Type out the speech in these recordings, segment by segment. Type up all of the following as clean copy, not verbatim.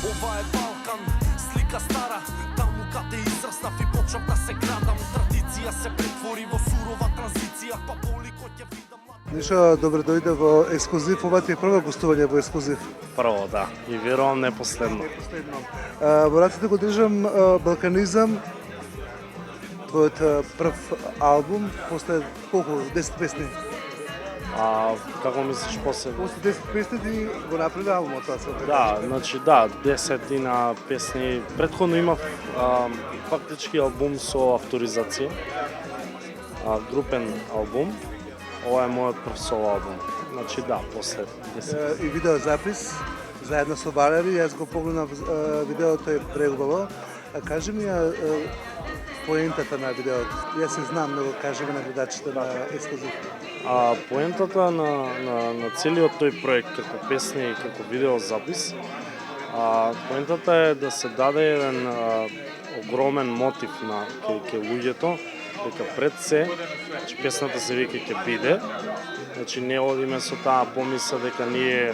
Ова е Балкан, слика стара, таму каде израснав и почнав да се градам. Традиција се претвори во сурова транзиција, па полико ќе видам. Нишо, добро дојде во Ексклузив, ова ти е прво гостување во Ексклузив. Прво, да. И верувам не последно. Во раците го држам Балканизам, твојот прв албум, после колку, 10 песни? Како мислиш после? После 10 песни ти го направи албумот, тоа се. Да, значи да, 10 песни. Претходно имав фактички албум со авторизација. Групен албум. Ова е мојот прв соло албум. Значи да, после 10. И видеозапис, заедно со Валери, јас го погледнав видеото е преубаво. Кажи ми поентата на видеото. Јас се знам, но кажи ми на гледачите на Ексклузив. Поентата на целиот тој проект, како песни и како видеозапис, поентата е да се даде еден огромен мотив на кај луѓето, дека пред се, че песната се вика ќе биде, значи не одиме со таа помисла дека ние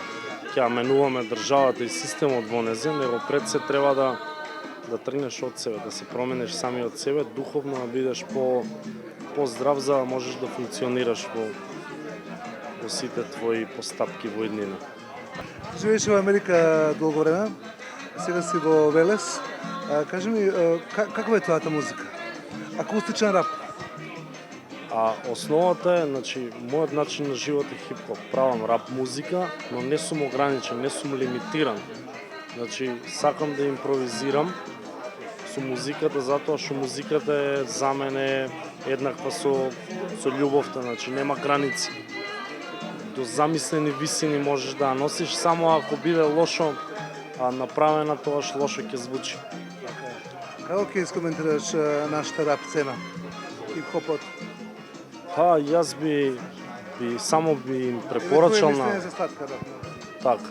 ќе менуваме државата и системот во незе, него пред се треба да тргнеш од себе, да се промениш самиот себе, духовно да бидеш по-здрав за да можеш да функционираш во сите твои постапки во иднина. Живееш во Америка долго време, сега си во Велес. Кажи ми, каква е твојата музика? Акустичен рап? Основата е, значи, мојот начин на живот е хип-хоп. Правам рап музика, но не сум ограничен, не сум лимитиран. Значи, сакам да импровизирам со музиката, затоа што музиката е за мене еднаква со љубовта, значи нема граници. До замислени висини можеш да ја носиш, само ако биде лошо направена, тогаш лошо ќе звучи. Како ќе искоментираш нашата рап сцена? Хип-хопот? Јас би само им препорачал на... Твоје мислење за сладка рап? Така.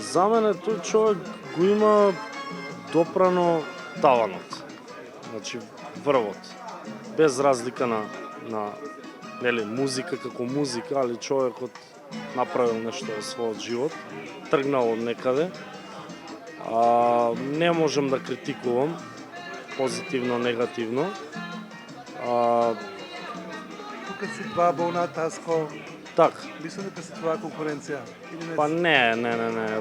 За мене тој човек го има допрано таванот. Значи врвот. Без разлика на нели музика како музика, али човекот направил нешто во својот живот, тргнал од некаде. Не можем да критикувам позитивно, негативно. Тука си два Болна, Таско. Так. Мислам дека си твоја конкуренција. Па не.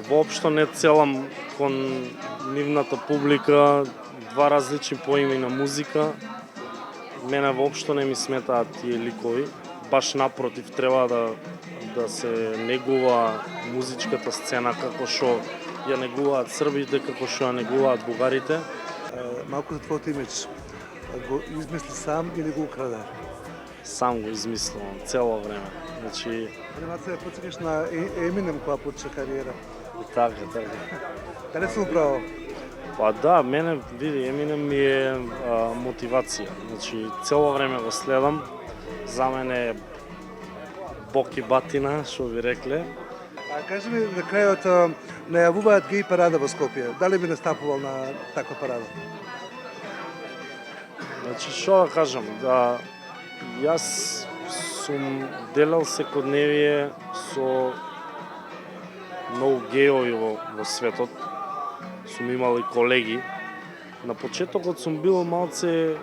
Воопшто не целам кон нивната публика, два различни поими на музика. Мене воопшто не ми сметаат тие ликови. Баш напротив, треба да се негува музичката сцена како што ја негуваат србите, како што ја негуваат бугарите. Малку за твојот имидж. Го измисли сам или го украде? Сам го измислувам цело време. Значи, Анимација потсекаш на Еминем која почна кариера. така. Каде сум право? Па да, мене, види, Еминем ми е мотивација. Значи, цело време го следам. За мене е бок и батина, што ви рекле. Кажи ми, на крајот најавуваат геј парада во Скопје. Дали би настапувал на таква парада? Значи, што да кажам, јас сум делал секојдневие со многу геови во светот. Сум имал и колеги. На почетокот сум бил малце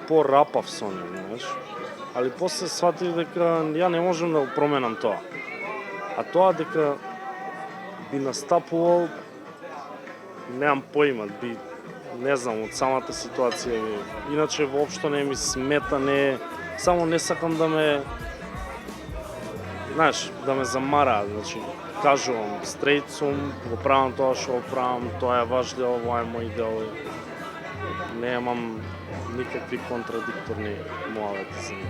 порапав со нив, знаеш. Али после сватив дека ја не можам да го променам тоа. А тоа дека би настапувал, немам поима, не знам, од самата ситуација ми. Иначе воопшто не ми смета, само не сакам да ме, знаеш, да ме замараат, значи, кажувам, стрейт сум, го правам тоа што го правам, тоа е ваш дел, ова е мој дел. Немам никакви контрадикторни муавети за нив.